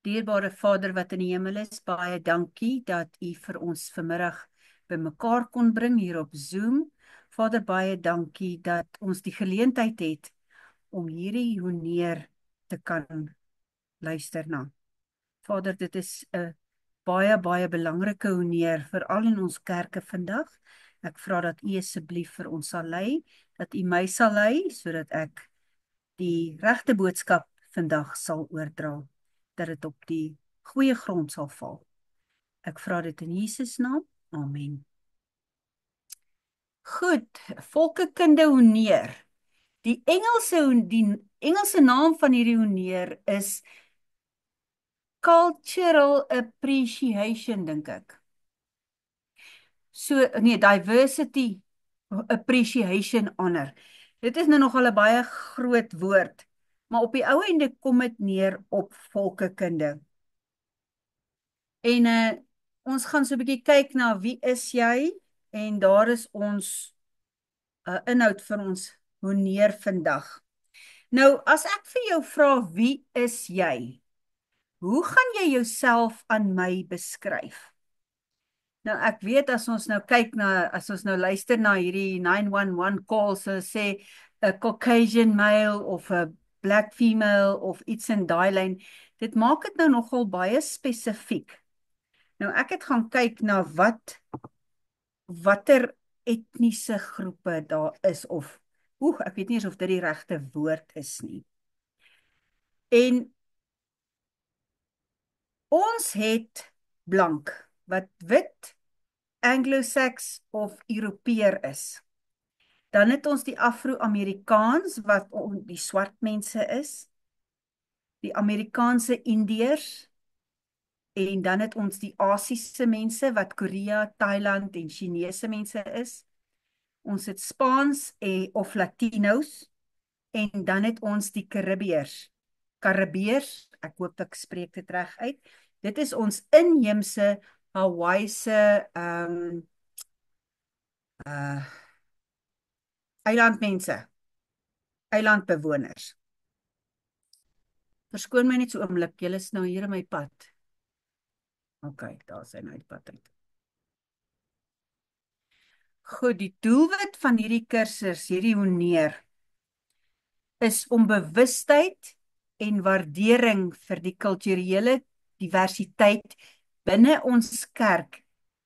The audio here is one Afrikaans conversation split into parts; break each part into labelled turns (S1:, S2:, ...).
S1: Dierbare Vader wat in die hemel is, baie dankie dat U vir ons vanmiddag bymekaar kon bring hier op Zoom. Vader, baie dankie dat ons die geleentheid het om hierdie honeer te kan luister na. Vader, dit is 'n baie belangrike honeer, veral in ons kerke vandag. Ek vra dat U asseblief vir ons sal lei, dat U my sal lei, sodat ek die regte boodskap vandag sal oordra, dat dit op die goeie grond sal val. Ek vra dit in Jesus naam. Amen. Goed, volkekunde honeer. Die Engelse naam van hierdie honeer is Cultural Appreciation, dink ek. So, nee, Diversity Appreciation Honor. Dit is nou nogal 'n baie groot woord, maar op die ou einde kom dit neer op volkekunde. En ons gaan so 'n bietjie kyk na wie is jy, en daar is ons inhoud vir ons honeer vandag. Nou, as ek vir jou vra wie is jy, hoe gaan jy jouself aan my beskryf? Nou, ek weet as ons nou luister na hierdie 911 calls, so sê 'n Caucasian male of 'n black female of iets in daai lyn, dit maak dit nou nogal baie spesifiek. Nou, ek het gaan kyk na watter etniese groepe daar is, of, ek weet nie eens of dit die regte woord is nie. En ons het blank, wat wit, Anglo-Sax of Europeër is. Dan het ons die Afro-Amerikaans, wat die swart mense is, die Amerikaanse Indiërs, en dan het ons die Asiese mense, wat Korea, Thailand en Chinese mense is. Ons het Spaans of Latinos, en dan het ons die Karibeërs, ek hoop ek spreek dit reg uit. Dit is ons inheemse Hawaiise eilandmense, eilandbewoners. Verskoon my net so oomblik, julle is nou hier in my pad. OK, daar is hy nou die pad uit. Goed, die doelwit van hierdie kursus, hierdie honeer, is om bewustheid en waardering vir die kulturele diversiteit binne ons kerk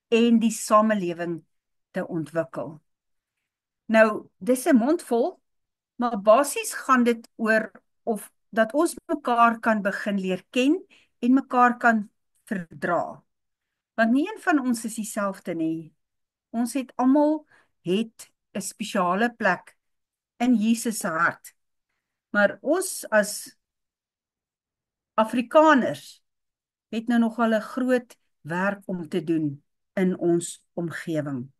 S1: en die samelewing te ontwikkel. Nou, dis 'n mondvol, maar basies gaan dit oor of dat ons mekaar kan begin leer ken en mekaar kan verdra. Want nie een van ons is dieselfde nie. Ons het almal 'n spesiale plek in Jesus se hart. Maar ons as Afrikaners het nou nogal 'n groot werk om te doen in ons omgewing.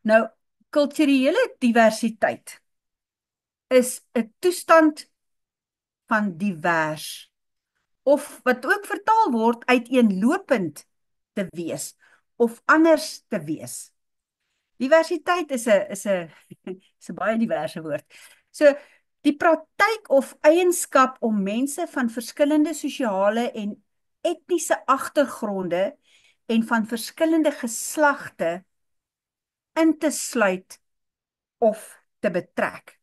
S1: Nou, kulturele diversiteit is 'n toestand van divers, of wat ook vertaal word uiteenlopend te wees, of anders te wees. Diversiteit is 'n baie diverse woord. So, die praktyk of eienskap om mense van verskillende sosiale en etniese agtergronde en van verskillende geslagte in te sluit of te betrek.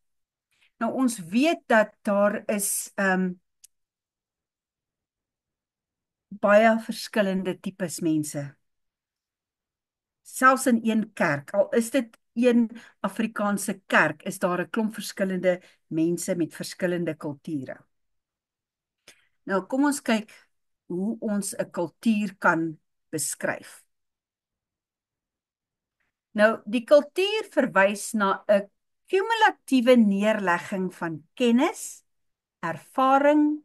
S1: Nou, ons weet dat daar is baie verskillende tipes mense. Selfs in een kerk, al is dit een Afrikaanse kerk, is daar 'n klomp verskillende mense met verskillende kulture. Nou, kom ons kyk hoe ons 'n kultuur kan beskryf. Nou, die kultuur verwys na 'n kumulatiewe neerlegging van kennis, ervaring,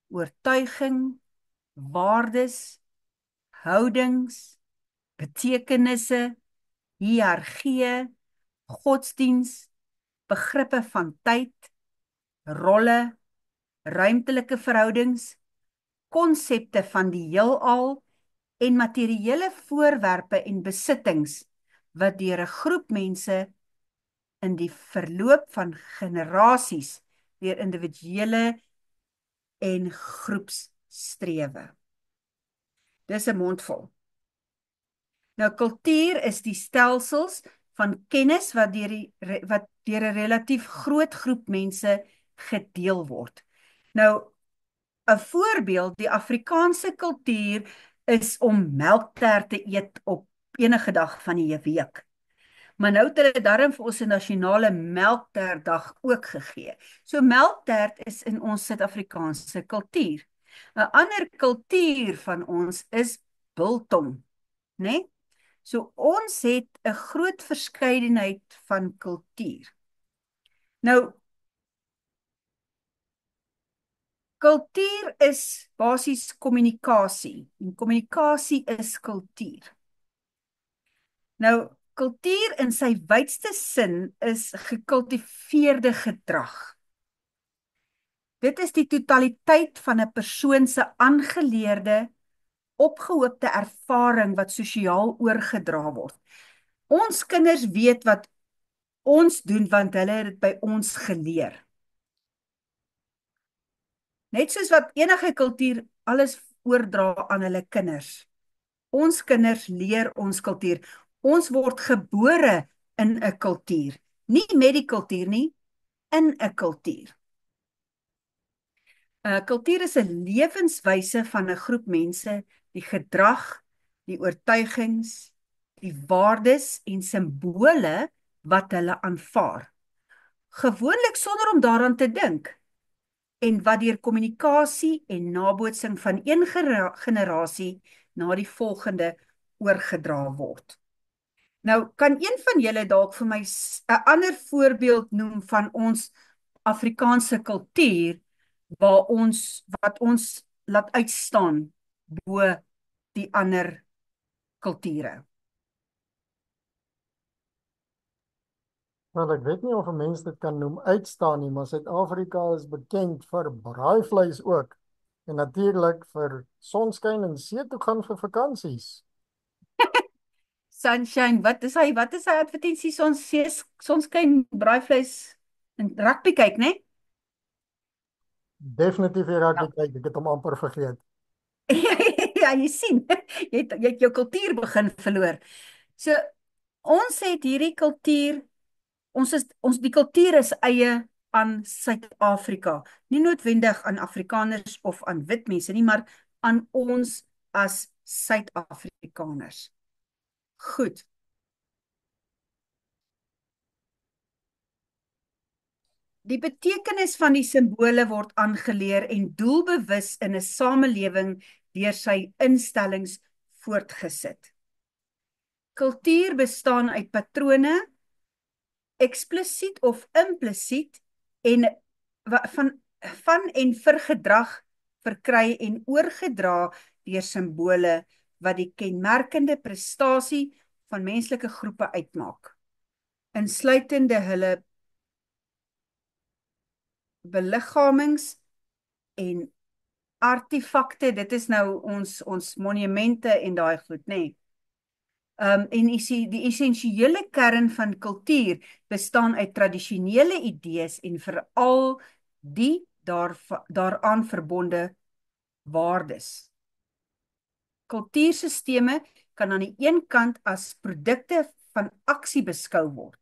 S1: oortuiging, waardes, houdings, betekenisse, hiërargie, godsdiens, begrippe van tyd, rolle, ruimtelike verhoudings, konsepte van die heelal en materiële voorwerpe en besittings wat deur 'n groep mense in die verloop van generasies deur individuele en groeps strewe. Dis 'n mondvol. Nou, kultuur is die stelsels van kennis wat deur 'n relatief groot groep mense gedeel word. Nou, 'n voorbeeld, die Afrikaanse kultuur is om melktert te eet op enige dag van die week. Maar nou het hulle darm vir ons 'n nasionale melktertdag ook gegee. So melktert is in ons Suid-Afrikaanse kultuur. 'n Ander kultuur van ons is biltong, né? Nee? So ons het 'n groot verskeidenheid van kultuur. Nou, kultuur is basies kommunikasie en kommunikasie is kultuur. Nou, kultuur in sy wydste sin is gekultiveerde gedrag. Dit is die totaliteit van 'n persoon se aangeleerde, opgehoopte ervaring wat sosiaal oorgedra word. Ons kinders weet wat ons doen want hulle het dit by ons geleer. Net soos wat enige kultuur alles oordra aan hulle kinders. Ons kinders leer ons kultuur. Ons word gebore in 'n kultuur. Nie met die kultuur nie, in 'n kultuur. Kultuur is 'n lewenswyse van 'n groep mense, die gedrag, die oortuigings, die waardes en simbole wat hulle aanvaar. Gewoonlik sonder om daaraan te dink en wat deur kommunikasie en nabootsing van een generasie na die volgende oorgedra word. Nou, kan een van julle dalk vir my 'n ander voorbeeld noem van ons Afrikaanse kultuur wat ons laat uitstaan bo die ander kulture?
S2: Want ek weet nie of 'n mens dit kan noem uitstaan nie, maar Suid-Afrika is bekend vir braaivleis ook. En natuurlik vir sonskyn en see toe gaan vir vakansies.
S1: Sunshine, wat is hy advertensie, sonskyn, braaivleis en rugby kyk, né?
S2: Definitief hier rugby
S1: Ja.
S2: kyk, ek het hom amper vergeet.
S1: Ja, jy sien, jy het jou kultuur begin verloor. So, ons het hierdie kultuur, die kultuur is eie aan Suid-Afrika. Nie noodwendig aan Afrikaners of aan wit mense nie, maar aan ons as Suid-Afrikaners. Goed. Die betekenis van die simbole word aangeleer en doelbewus in 'n samelewing deur sy instellings voortgesit. Kultuur bestaan uit patrone, eksplisiet of implisiet, en van en vir gedrag verkry en oorgedra deur simbole wat die kenmerkende prestasie van menslike groepe uitmaak, insluitende hulle beliggaamings en artefakte. Dit is nou ons monumente en daai goed, nê. Nee. En die essensiële kern van kultuur bestaan uit tradisionele idees en veral die daaraan verbonde waardes. Kultuursisteme kan aan die een kant as produkte van aksie beskou word,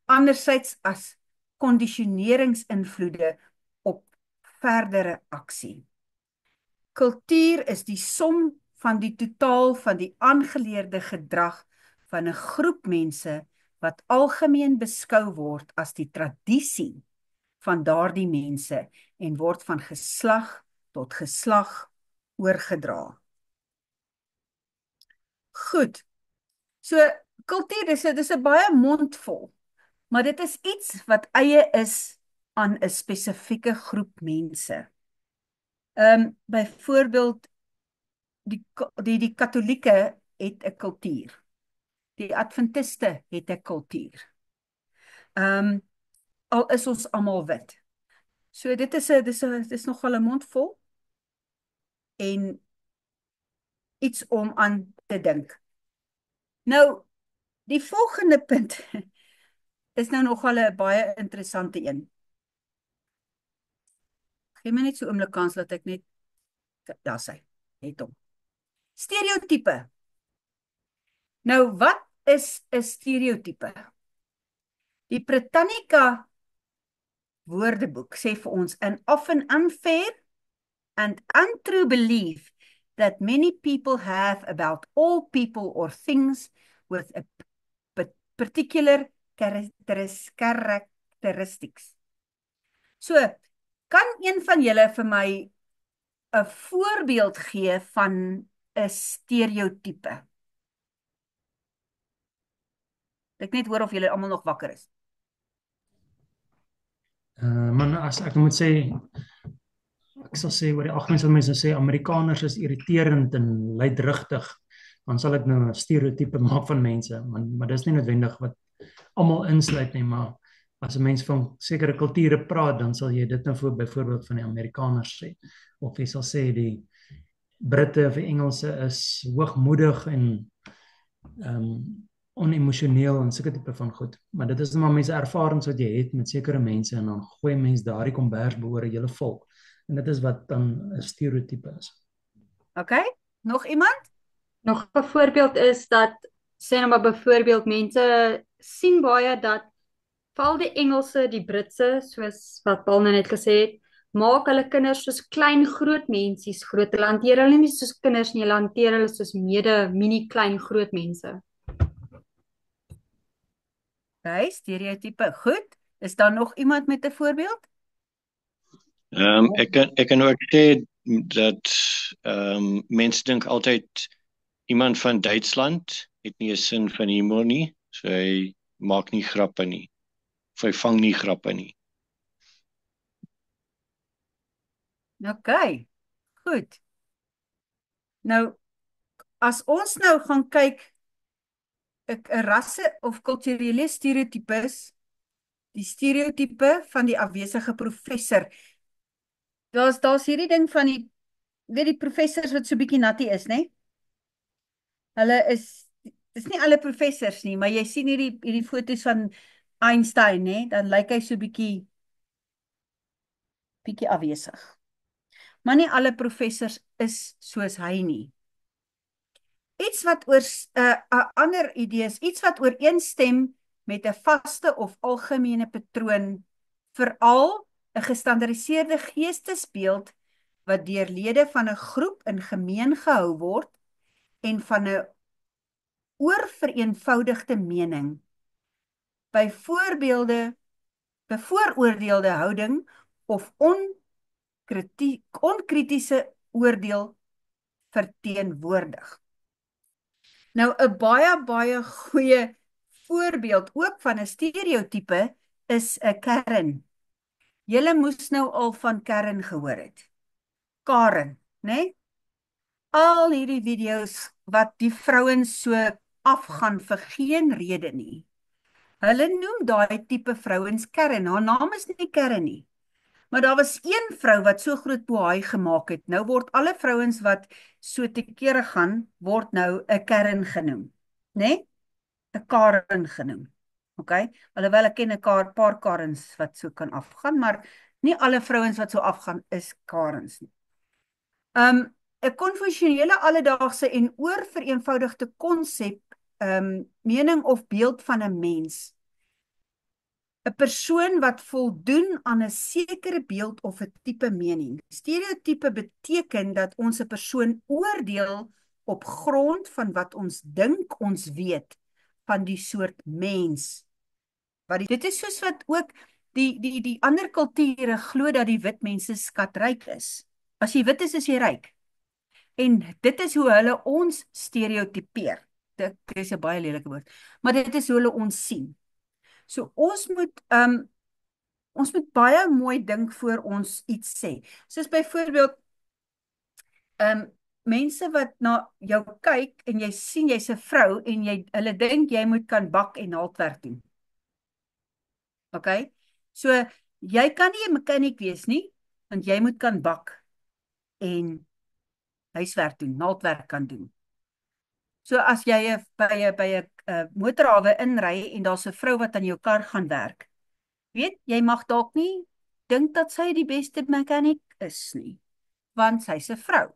S1: anderzijds as kondisioneringsinvloede op verdere aksie. Kultuur is die som van die totaal van die aangeleerde gedrag van 'n groep mense wat algemeen beskou word as die tradisie van daardie mense en word van geslag tot geslag oorgedra. Goed. So, kultuur dis 'n baie mondvol, maar dit is iets wat eie is aan 'n spesifieke groep mense. Byvoorbeeld, die Katolieke het 'n kultuur. Die Adventiste het 'n kultuur. Al is ons almal wit. So dit is nogal 'n mondvol en iets om aan te dink. Nou, die volgende punt is nou nogal 'n baie interessante een. Gee my net so 'n oomblik kans dat ek net Ja, sy het hom. Stereotype. Nou, wat is 'n stereotype? Die Britannica Woordeboek sê vir ons, an often unfair and untrue belief that many people have about all people or things with a particular characteristics. So, kan een van julle vir my 'n voorbeeld gee van 'n stereotype? Ek net hoor of julle almal nog wakker is.
S3: Maar as ek moet sê, ek sal sê oor die algemeen sal mense sê Amerikaners is irriterend en luidrigtig, dan sal ek nou 'n stereotype maak van mense, maar dis nie noodwendig wat almal insluit nie, maar as 'n mens van sekere kulture praat, dan sal jy dit nou byvoorbeeld van die Amerikaners sê, of jy sal sê die Britte of die Engelse is hoogmoedig en onemosioneel en sulke tipe van goed. Maar dit is maar mense ervarings wat jy het met sekere mense en dan gooi mense daardie kombers behoor 'n hele volk. En dit is wat dan 'n stereotype is.
S1: Okay, nog iemand?
S4: Nog 'n voorbeeld is dat, sê nou maar byvoorbeeld, mense sien baie dat veral die Engelse, die Britse, soos wat Paul nou net gesê het, maak hulle kinders soos klein groot mensies groot. Hulle hanteer hulle nie soos kinders nie, hulle hanteer hulle soos mini klein groot mense.
S1: Okay, stereotype. Goed. Is daar nog iemand met 'n voorbeeld?
S5: Ek kan ook sê dat mense dink altyd iemand van Duitsland het nie 'n sin van humor nie, so hy maak nie grappe nie. Of hy vang nie grappe nie.
S1: Okay, goed. Nou, as ons nou gaan kyk 'n rasse of kulturele stereotypes, die stereotype van die afwesige professor. Daar's hierdie ding van die professors wat so bietjie natty is, né? Dis nie alle professors nie, maar jy sien hierdie foto's van Einstein, né? Dan lyk hy so bietjie afwesig. Maar nie alle professors is soos hy nie. Iets wat oor 'n ander idees, iets wat ooreenstem met 'n vaste of algemene patroon, veral 'n gestandaardiseerde geestesbeeld wat deur lede van 'n groep in gemeen gehou word en van 'n oorvereenvoudigde mening, bevooroordeelde houding of onkritiese oordeel verteenwoordig. Nou, 'n baie goeie voorbeeld ook van 'n stereotype is 'n Karen. Julle moes nou al van Karen gehoor het. Karen, né? Al hierdie video's wat die vrouens so afgaan vir geen rede nie. Hulle noem daai tipe vrouens Karen. Haar naam is nie Karen nie. Maar daar was een vrou wat so groot boei gemaak het. Nou word alle vrouens wat so te kere gaan, word nou 'n Karen genoem, né? 'n Karen genoem. Okay? Alhoewel ek ken 'n paar Karens wat so kan afgaan, maar nie alle vrouens wat so afgaan is Karens nie. 'n konvensionele alledaagse en oorvereenvoudigde konsep, mening of beeld van 'n mens. 'n persoon wat voldoen aan 'n sekere beeld of 'n tipe mening. Stereotype beteken dat ons 'n persoon oordeel op grond van wat ons dink ons weet van die soort mens. Dit is soos wat ook die ander kulture glo dat die wit mense skatryk is. As jy wit is jy ryk. En dit is hoe hulle ons stereotypeer. Dit is 'n baie lelike woord, maar dit is hoe hulle ons sien. So ons moet baie mooi dink voor ons iets sê. Soos byvoorbeeld mense wat na jou kyk en jy sien jy's 'n vrou en hulle dink jy moet kan bak en naaldwerk doen. Okay? So jy kan nie 'n mechanic wees nie, want jy moet kan bak en huiswerk doen, naaldwerk kan doen. So as jy by 'n motorhawe inry en daar's 'n vrou wat aan jou kar gaan werk, weet, jy mag dalk nie dink dat sy die beste mechanic is nie. want sy's 'n vrou.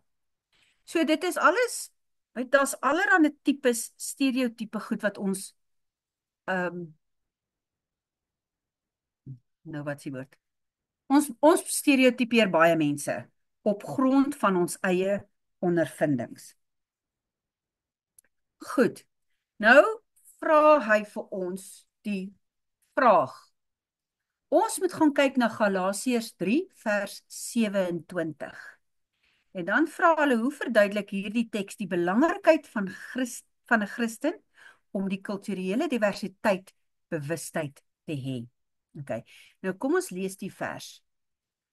S1: So dit is alles, daar's allerlei tipes stereotype goed wat ons nou wat is die woord? Ons stereotypeer baie mense op grond van ons eie ondervindings. Goed. Nou vra hy vir ons die vraag. Ons moet gaan kyk na Galasiërs 3 vers 27. En dan vra hulle, hoe verduidelik hierdie teks die belangrikheid van 'n Christen om die kulturele diversiteit bewustheid te hê. Okay. Nou kom ons lees die vers.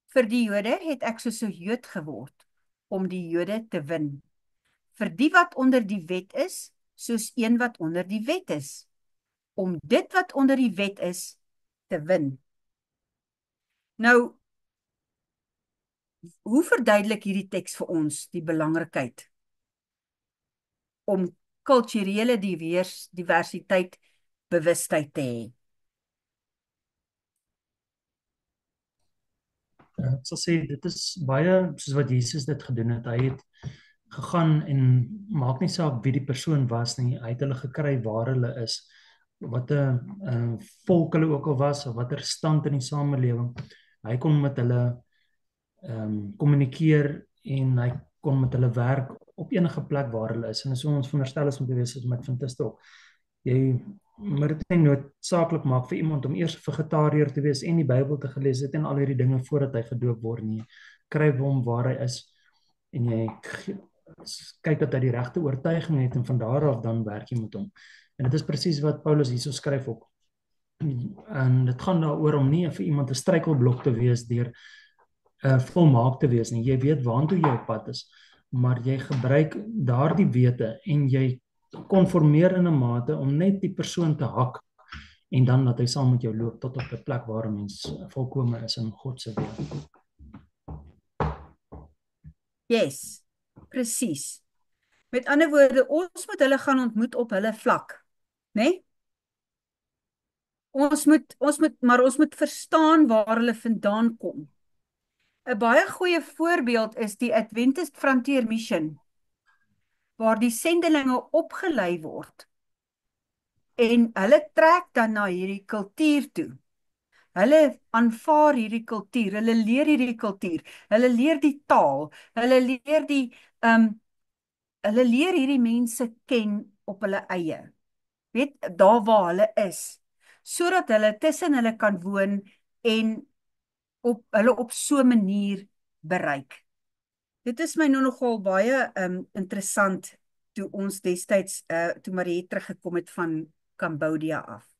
S1: Vir die Jode het ek soos 'n Jood geword om die Jode te win. Vir die wat onder die wet is, soos een wat onder die wet is, om dit wat onder die wet is te win. Nou, hoe verduidelik hierdie teks vir ons die belangrikheid om kulturele diversiteit bewustheid te hê?
S3: Ek sal sê dit is baie soos wat Jesus dit gedoen het. Hy het gegaan en maak nie saak wie die persoon was nie, hy het hulle gekry waar hulle is, wat 'n volk hulle ook al was of watter stand in die samelewing. Hy kon met hulle kommunikeer en hy kon met hulle werk op enige plek waar hulle is. En so ons veronderstel is om te wees met Adventiste ook. Jy moet dit nie noodsaaklik maak vir iemand om eers vegetariër te wees en die Bybel te gelees het en al hierdie dinge voordat hy gedoop word nie. Kry hom waar hy is en jy kyk dat hy die regte oortuiging het en van daar af dan werk jy met hom. En dit is presies wat Paulus hierso skryf ook. En dit gaan daaroor om nie vir iemand 'n struikelblok te wees deur volmaak te wees nie. Jy weet waantoe jy op pad is, maar jy gebruik daardie wete en jy konformeer in 'n mate om net die persoon te hak en dan dat hy saam met jou loop tot op 'n plek waar 'n mens volkome is in God se wil.
S1: Yes, presies. Met ander woorde, ons moet hulle gaan ontmoet op hulle vlak, né? Ons moet verstaan waar hulle vandaan kom. 'n Baie goeie voorbeeld is die Adventist Frontier Mission, waar die sendelinge opgelei word en hulle trek dan na hierdie kultuur toe. Hulle aanvaar hierdie kultuur, hulle leer hierdie kultuur, hulle leer die taal, hulle leer hierdie mense ken op hulle eie. Weet, daar waar hulle is, sodat hulle tussen hulle kan woon en hulle op so 'n manier bereik. Dit is my nou nogal baie interessant toe ons destyds, toe Marie teruggekom het van Cambodia af.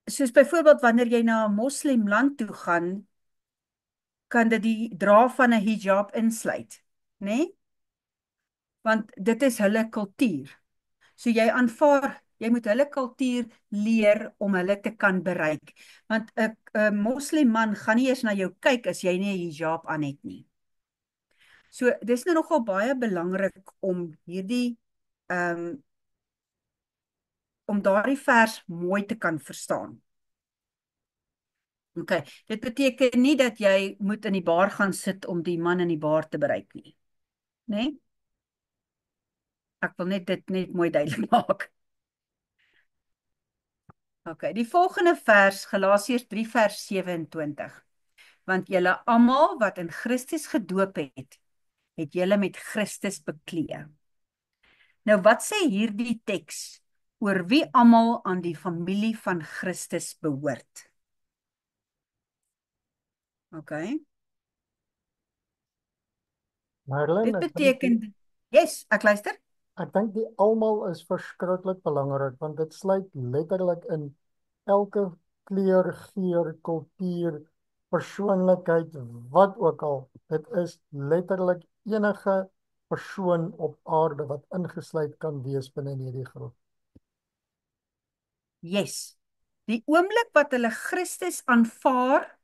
S1: Soos byvoorbeeld wanneer jy na 'n moslimland toe gaan, kan dit die dra van 'n hijab insluit, né? Want dit is hulle kultuur. So jy aanvaar, jy moet hulle kultuur leer om hulle te kan bereik. Want 'n moslimman gaan nie eers na jou kyk as jy nie 'n hijab aan het nie. So dis nou nogal baie belangrik om hierdie om daardie vers mooi te kan verstaan. Okay, dit beteken nie dat jy moet in die bar gaan sit om die man in die bar te bereik nie. Né? Ek wil net dit net mooi duidelik maak. Okay, die volgende vers, Galasiërs 3 vers 27. Want julle almal wat in Christus gedoop het julle met Christus beklee. Nou wat sê hierdie teks oor wie almal aan die familie van Christus behoort? Okay.
S2: Marlene,
S1: Dit beteken, yes, ek luister.
S2: Ek dink die almal is verskriklik belangrik, want dit sluit letterlik in elke kleur, geur, kultuur, persoonlikheid, wat ook al. Dit is letterlik enige persoon op aarde wat ingesluit kan wees binne hierdie groep.
S1: Yes. Die oomblik wat hulle Christus aanvaar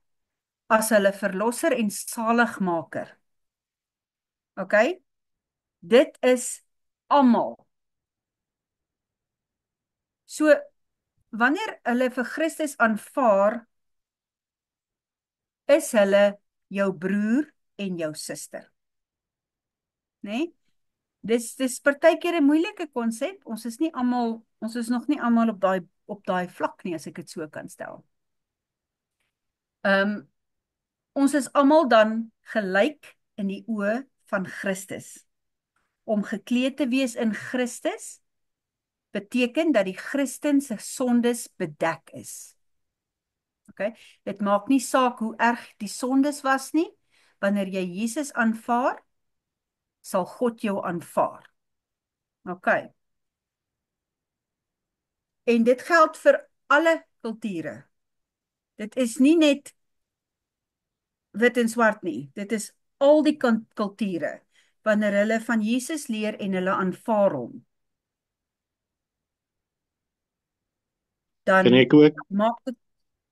S1: as hulle verlosser en saligmaker. Okay? Dit is almal. So wanneer hulle vir Christus aanvaar, is hulle jou broer en jou suster. Nee? Dis partykeer 'n moeilike konsep. Ons is nog nie almal op daai vlak nie, as ek dit so kan stel. Ons is almal dan gelyk in die oë van Christus. Om gekleed te wees in Christus beteken dat die Christen se sondes bedek is. Okay? Dit maak nie saak hoe erg die sondes was nie. Wanneer jy Jesus aanvaar, sal God jou aanvaar. Okay. En dit geld vir alle kulture. Dit is nie net wit en swart nie. Dit is al die kulture. Wanneer hulle van Jesus leer en hulle aanvaar hom, dan
S5: Kan ek ook?
S1: maak dit,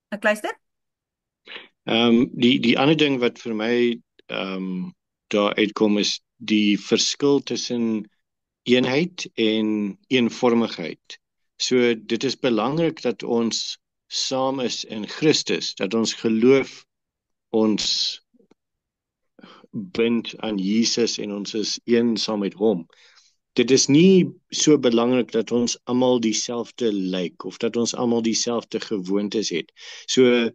S1: ek luister?
S5: Die ander ding wat vir my daar uitkom is die verskil tussen eenheid en eenvormigheid. So dit is belangrik dat ons saam is in Christus, dat ons geloof ons bind aan Jesus en ons is een saam met hom. Dit is nie so belangrik dat ons almal dieselfde lyk of dat ons almal dieselfde gewoontes het. So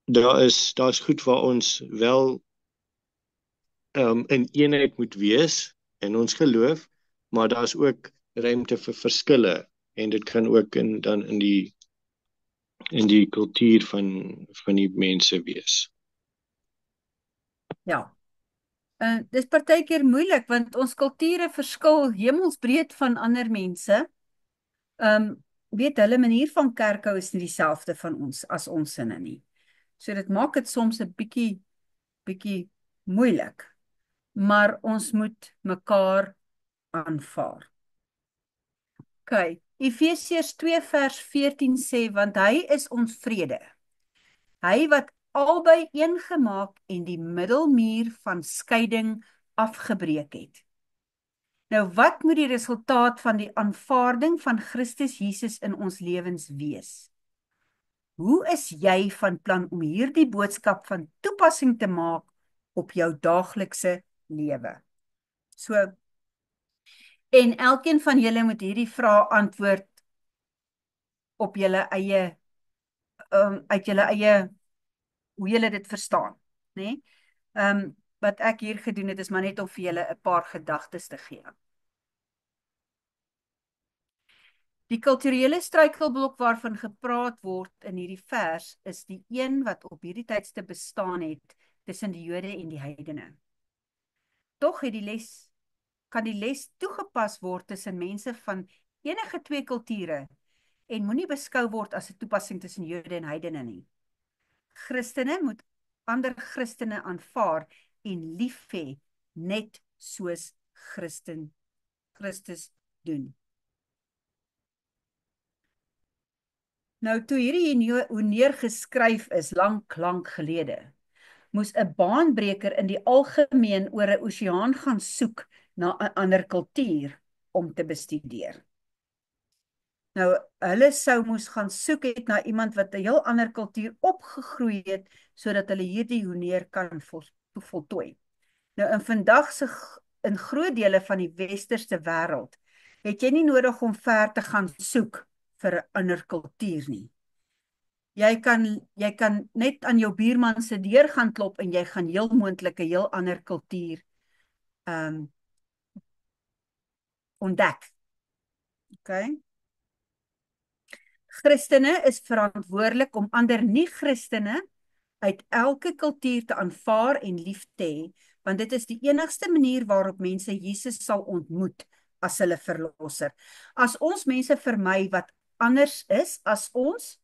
S5: daar is goed waar ons wel in eenheid moet wees in ons geloof, maar daar is ook ruimte vir verskille en dit kan ook dan in die kultuur van die mense wees.
S1: Ja. Dis partykeer moeilik, want ons kulture verskil hemelsbreed van ander mense. Weet, hulle manier van kerkhou is nie dieselfde van ons, as ons sinne nie. So dit maak dit soms 'n bietjie moeilik. Maar ons moet mekaar aanvaar. OK, Efesiërs 2 vers 14 sê, want hy is ons vrede. Hy wat albei een gemaak en die middelmuur van skeiding afgebreek het. Nou, wat moet die resultaat van die aanvaarding van Christus Jesus in ons lewens wees? Hoe is jy van plan om hierdie boodskap van toepassing te maak op jou daaglikse lewe? So, en elkeen van julle moet hierdie vraag antwoord op julle eie, uit julle eie, hoe julle dit verstaan, né? Wat ek hier gedoen het, is maar net om vir julle 'n paar gedagtes te gee. Die kulturele struikelblok waarvan gepraat word in hierdie vers, is die een wat op hierdie tydste bestaan het tussen die Jode en die heidene. Tog kan die les toegepas word tussen mense van enige twee kulture en moenie beskou word as 'n toepassing tussen Jode en heidene nie. Christene moet ander Christene aanvaar en lief hê, net soos Christus doen. Nou, toe hierdie honeer geskryf is, lank gelede, moes 'n baanbreker in die algemeen oor 'n oseaan gaan soek na 'n ander kultuur om te bestudeer. Nou, hulle moes gaan soek het na iemand wat 'n heel ander kultuur opgegroei het, sodat hulle hierdie honeer kan voltooi. Nou, in groot dele van die westerse wêreld, het jy nie nodig om ver te gaan soek vir 'n ander kultuur nie. Jy kan net aan jou buurman se deur gaan klop en jy gaan heel moontlik 'n heel ander kultuur ontdek. Okay? Christene is verantwoordelik om ander nie-Christene uit elke kultuur te aanvaar en lief te hê, want dit is die enigste manier waarop mense Jesus sal ontmoet as hulle verlosser. As ons mense vermy wat anders is as ons,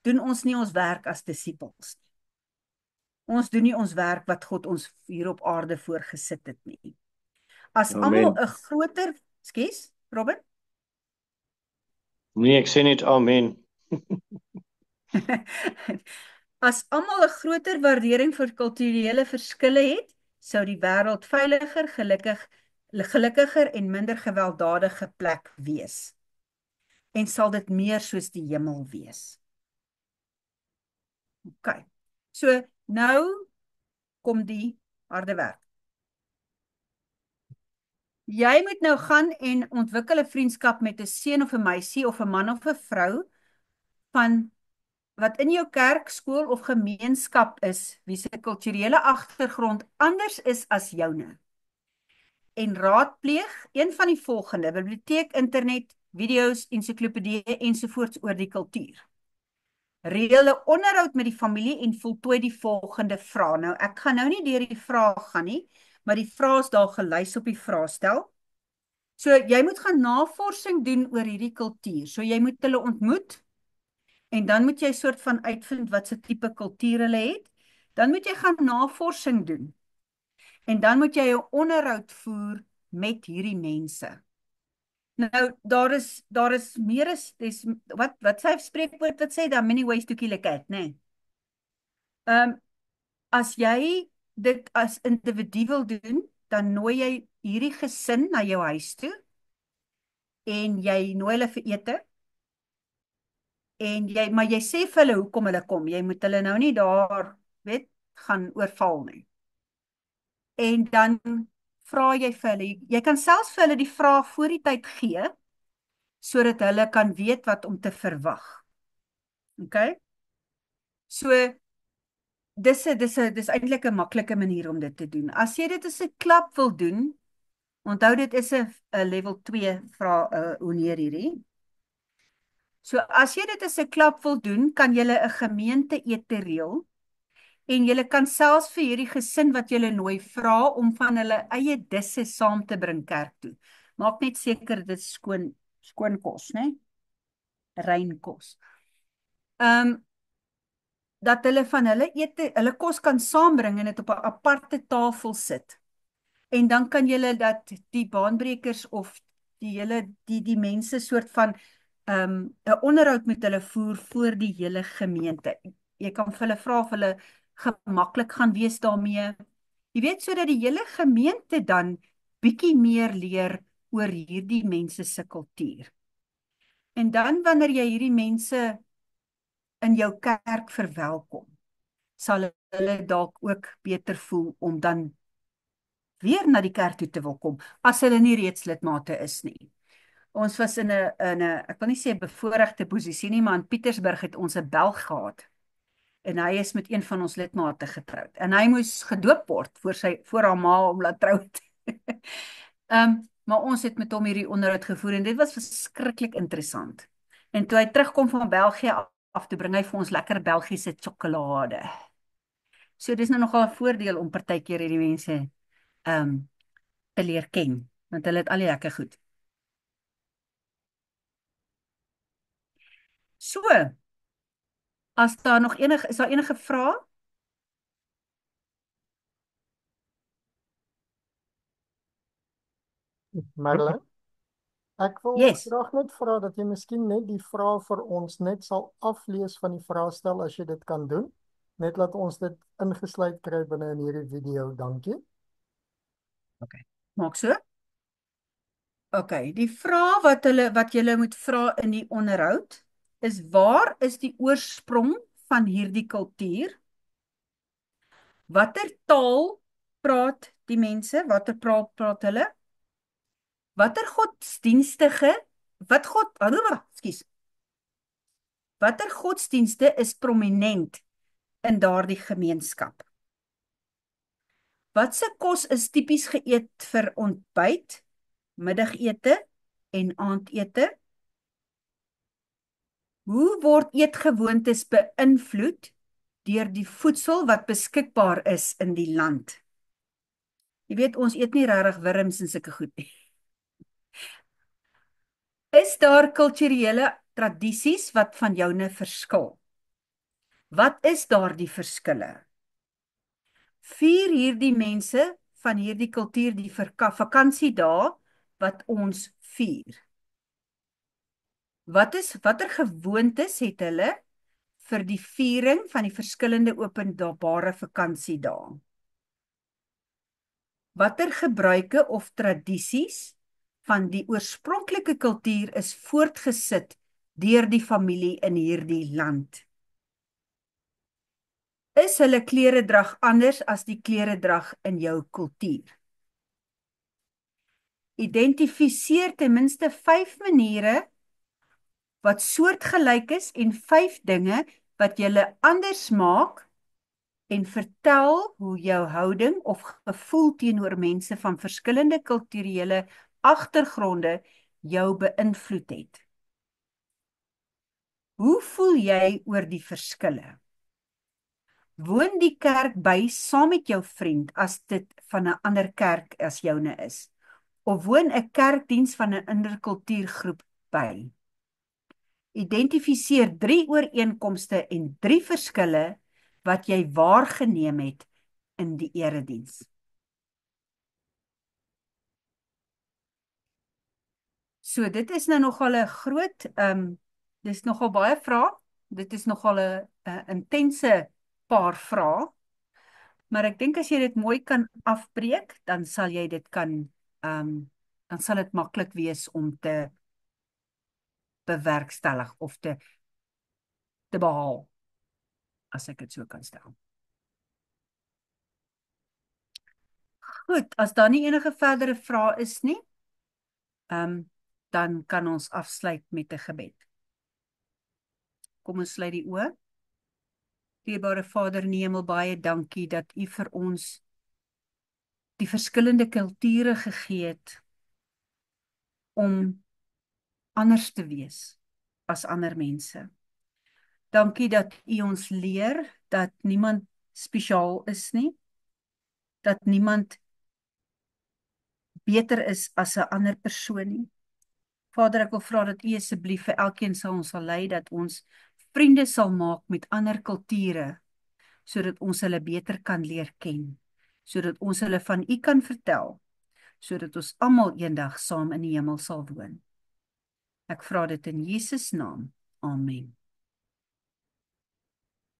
S1: doen ons nie ons werk as disippels nie. Ons doen nie ons werk wat God ons hier op aarde voorgesit het nie. As almal 'n groter, skus, Robin?
S5: Nee, ek sê net amen.
S1: As almal 'n groter waardering vir kulturele verskille het, sou die wêreld veiliger, gelukkiger en minder gewelddadige plek wees. En sal dit meer soos die hemel wees. OK. So, Nou kom die harde werk. Jy moet nou gaan en ontwikkel 'n vriendskap met 'n seun of 'n meisie of 'n man of 'n vrou van wat in jou kerk, skool of gemeenskap is, wie se kulturele agtergrond anders is as joune. En raadpleeg een van die volgende: biblioteek, internet, video's, ensiklopedieë ensovoorts oor die kultuur. Reël 'n onderhoud met die familie en voltooi die volgende vrae. Nou, ek gaan nou nie deur die vrae gaan nie, maar die vrae is daar gelys op die vraestel. So, jy moet gaan navorsing doen oor hierdie kultuur. So, jy moet hulle ontmoet, en dan moet jy soort van uitvind wat se tipe kultuur hulle het. Dan moet jy gaan navorsing doen. En dan moet jy 'n onderhoud voer met hierdie mense. Nou, daar is meer as wat sê spreekwoord wat sê, there are many ways to kill a cat, né? As jy dit as individu wil doen, dan nooi jy hierdie gesin na jou huis toe en jy nooi hulle vir ete. En maar jy sê vir hulle hoekom hulle kom. Jy moet hulle nou nie daar, weet, gaan oorval nie. En dan vra jy vir hulle, jy kan selfs vir hulle die vraag voor die tyd gee, sodat hulle kan weet wat om te verwag. OK? So, dis eintlik 'n maklike manier om dit te doen. As jy dit as 'n klap wil doen, onthou dit is 'n level 2 honeer hierdie. So, as jy dit as 'n klap wil doen, kan jy 'n gemeente ete reël, en jy kan selfs vir hierdie gesin wat jy nooi vra om van hulle eie disse saam te bring kerk toe. Maak net seker dit is skoon kos, né? Rein kos. Dat hulle van hulle kos kan saambring en dit op 'n aparte tafel sit. En dan kan julle dat die baanbrekers of die mense soort van 'n onderhoud met hulle voer voor die hele gemeente. Jy kan vir hulle vra of hulle gemaklik gaan wees daarmee. Jy weet, sodat die hele gemeente dan bietjie meer leer oor hierdie mense se kultuur. En dan wanneer jy hierdie mense in jou kerk verwelkom, sal hulle dalk ook beter voel om dan weer na die kerk toe te wil kom, as hulle nie reeds lidmate is nie. Ons was in 'n ek wil nie sê 'n bevoorregte posisie nie, maar in Pietersburg het ons 'n Belg gehad. En hy is met een van ons lidmate getroud. En hy moes gedoop word voor haar ma om laat trou het. Maar ons het met hom hierdie onderhoud gevoer en dit was verskriklik interessant. En toe hy terugkom van België af, toe bring hy vir ons lekker Belgiese sjokolade. So dis nou nogal 'n voordeel om partykeer hierdie mense te leer ken, want hulle het al die lekker goed. So, is daar enige vrae?
S2: Marlyn, ek wil
S1: Yes.
S2: graag net vra dat jy miskien net die vrae vir ons net sal aflees van die vraestel as jy dit kan doen. Net laat ons dit ingesluit kry binne in hierdie video. Dankie.
S1: OK. Maak so. OK, die vraag wat julle moet vra in die onderhoud is: waar is die oorsprong van hierdie kultuur? Watter taal praat die mense? Watter taal praat hulle? Watter Watter godsdienste is prominent in daardie gemeenskap? Watse kos is tipies geëet vir ontbyt, middagete en aandete? Hoe word eetgewoontes beïnvloed deur die voedsel wat beskikbaar is in die land? Jy weet, ons eet nie regtig wurms en sulke goed nie. Is daar kulturele tradisies wat van joune verskil? Wat is daardie verskille? Vier hierdie mense van hierdie kultuur die vakansiedae wat ons vier? Watter gewoontes het hulle vir die viering van die verskillende openbare vakansiedae? Watter gebruike of tradisies van die oorspronklike kultuur is voortgesit deur die familie in hierdie land? Is hulle kleredrag anders as die kleredrag in jou kultuur? Identifiseer ten minste 5 maniere wat soortgelyk is en 5 dinge wat julle anders maak en vertel hoe jou houding of gevoel teenoor mense van verskillende kulturele agtergronde jou beïnvloed het. Hoe voel jy oor die verskille? Woon die kerk by saam met jou vriend as dit van 'n ander kerk as joune is? Of woon 'n kerkdiens van 'n interkultuurgroep by? Identifiseer 3 ooreenkomste en 3 verskille wat jy waargeneem het in die erediens. So dit is nou nogal 'n groot, dis nogal baie vrae. Dit is nogal 'n intense paar vrae. Maar ek dink as jy dit mooi kan afbreek, dan sal jy dit kan, dan sal dit maklik wees om te bewerkstellig of te behaal, as ek dit so kan stel. Goed, as daar nie enige verdere vrae is nie, dan kan ons afsluit met 'n gebed. Kom ons sluit die oë. Dierbare Vader in die hemel, baie dankie dat U vir ons die verskillende kulture gegee het om anders te wees as ander mense. Dankie dat U ons leer dat niemand spesiaal is nie, dat niemand beter is as 'n ander persoon nie. Vader, ek wil vra dat U asseblief vir elkeen sal lei, dat ons vriende sal maak met ander kulture, sodat ons hulle beter kan leer ken, sodat ons hulle van U kan vertel, sodat ons almal eendag saam in die hemel sal woon. Ek vra dit in Jesus naam. Amen.